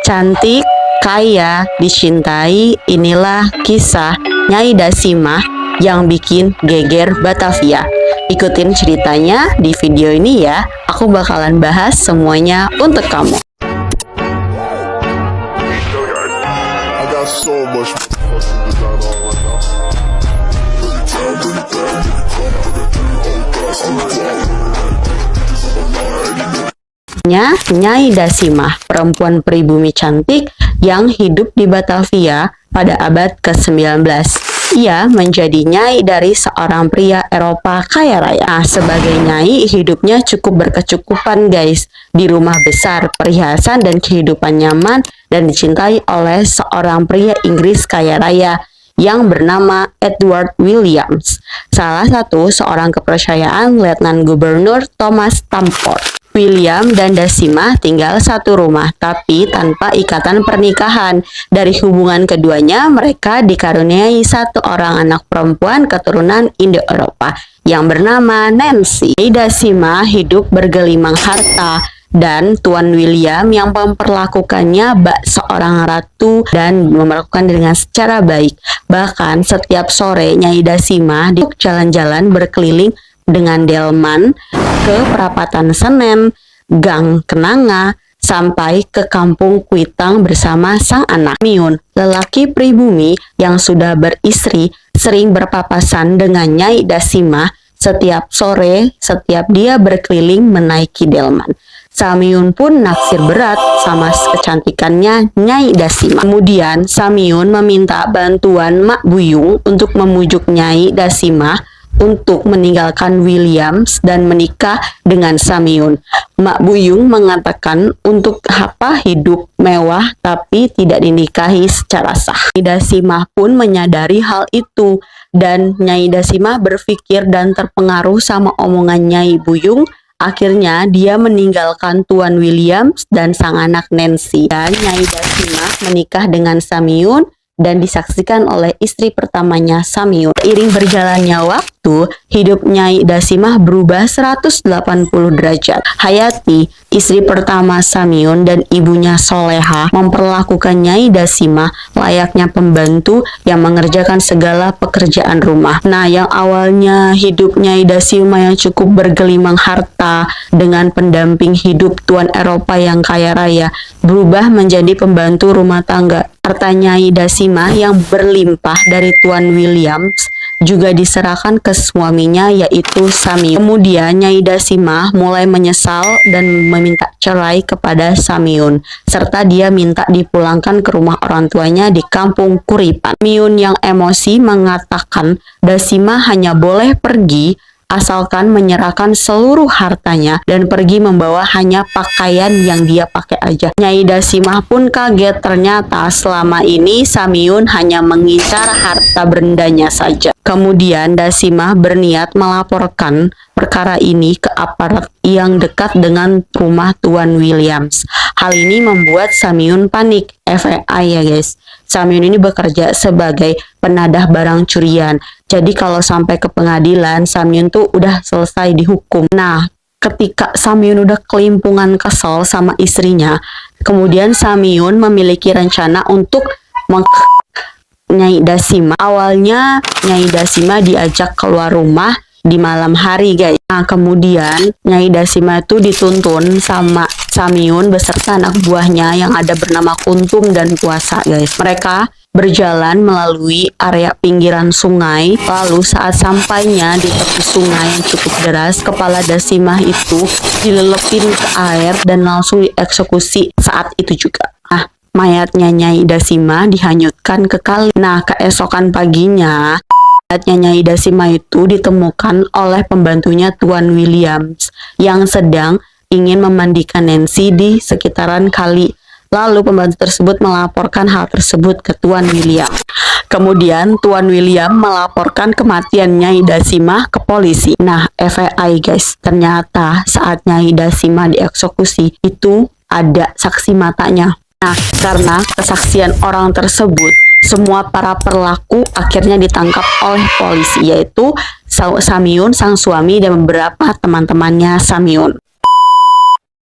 Cantik, kaya, dicintai, inilah kisah Nyai Dasimah yang bikin geger Batavia. Ikutin ceritanya di video ini ya. Aku bakalan bahas semuanya untuk kamu. I got so much fucking design on right now. Nyai Dasimah, perempuan pribumi cantik yang hidup di Batavia pada abad ke-19. Ia menjadi nyai dari seorang pria Eropa kaya raya. Nah, sebagai nyai, hidupnya cukup berkecukupan guys. Di rumah besar, perhiasan dan kehidupan nyaman dan dicintai oleh seorang pria Inggris kaya raya yang bernama Edward Williams. Salah satu seorang kepercayaan Letnan Gubernur Thomas Stamford. William dan Dasimah tinggal satu rumah, tapi tanpa ikatan pernikahan. Dari hubungan keduanya, mereka dikaruniai satu orang anak perempuan keturunan Indo-Eropa yang bernama Nancy. Dasimah hidup bergelimang harta, dan Tuan William yang memperlakukannya bak seorang ratu dan memperlakukan dengan secara baik. Bahkan setiap sore Nyai Dasimah jalan-jalan berkeliling dengan delman ke perapatan Senen, Gang Kenanga, sampai ke kampung Kuitang bersama sang anak Miun. Lelaki pribumi yang sudah beristri sering berpapasan dengan Nyai Dasimah setiap sore setiap dia berkeliling menaiki delman. Samyun pun naksir berat sama kecantikannya Nyai Dasimah. Kemudian Samyun meminta bantuan Mak Buyung untuk memujuk Nyai Dasimah untuk meninggalkan Williams dan menikah dengan Samyun. Mak Buyung mengatakan untuk apa hidup mewah tapi tidak dinikahi secara sah. Nyai Dasimah pun menyadari hal itu dan Nyai Dasimah berpikir dan terpengaruh sama omongan Nyai Buyung. Akhirnya dia meninggalkan Tuan Williams dan sang anak Nancy. Dan Nyai Dasimah menikah dengan Samyun dan disaksikan oleh istri pertamanya Samyun. Seiring berjalannya waktu, hidup Nyai Dasimah berubah 180 derajat. Hayati, istri pertama Samyun dan ibunya Soleha memperlakukan Nyai Dasimah layaknya pembantu yang mengerjakan segala pekerjaan rumah. Nah, yang awalnya hidup Nyai Dasimah yang cukup bergelimang harta dengan pendamping hidup Tuan Eropa yang kaya raya berubah menjadi pembantu rumah tangga. Harta Nyai Dasimah yang berlimpah dari Tuan Williams juga diserahkan ke suaminya yaitu Samyun. Kemudian Nyai Dasimah mulai menyesal dan meminta cerai kepada Samyun serta dia minta dipulangkan ke rumah orang tuanya di kampung Kuripan. Samyun yang emosi mengatakan Dasimah hanya boleh pergi asalkan menyerahkan seluruh hartanya dan pergi membawa hanya pakaian yang dia pakai aja. Nyai Dasimah pun kaget, ternyata selama ini Samyun hanya mengincar harta bendanya saja. Kemudian Dasimah berniat melaporkan perkara ini ke aparat yang dekat dengan rumah Tuan Williams. Hal ini membuat Samyun panik. FYI ya guys, Samyun ini bekerja sebagai penadah barang curian. Jadi kalau sampai ke pengadilan, Samyun tuh udah selesai dihukum. Nah, ketika Samyun udah kelimpungan kesel sama istrinya, kemudian Samyun memiliki rencana untuk Nyai Dasimah. Awalnya Nyai Dasimah diajak keluar rumah di malam hari guys. Nah, kemudian Nyai Dasimah itu dituntun sama Samyun beserta anak buahnya yang ada bernama Kuntum dan Kuasa guys. Mereka berjalan melalui area pinggiran sungai. Lalu saat sampainya di tepi sungai yang cukup deras, kepala Dasimah itu dilelepin ke air dan langsung dieksekusi saat itu juga. Nah, mayatnya Nyai Dasimah dihanyutkan ke kali. Nah, keesokan paginya mayatnya Nyai Dasimah itu ditemukan oleh pembantunya Tuan Williams yang sedang ingin memandikan Nancy di sekitaran kali. Lalu pembantu tersebut melaporkan hal tersebut ke Tuan William. Kemudian Tuan William melaporkan kematian Nyai Dasimah ke polisi. Nah, FYI guys, ternyata saat Nyai Dasimah dieksekusi itu ada saksi matanya. Nah, karena kesaksian orang tersebut, semua para pelaku akhirnya ditangkap oleh polisi, yaitu Samyun, sang suami, dan beberapa teman-temannya Samyun.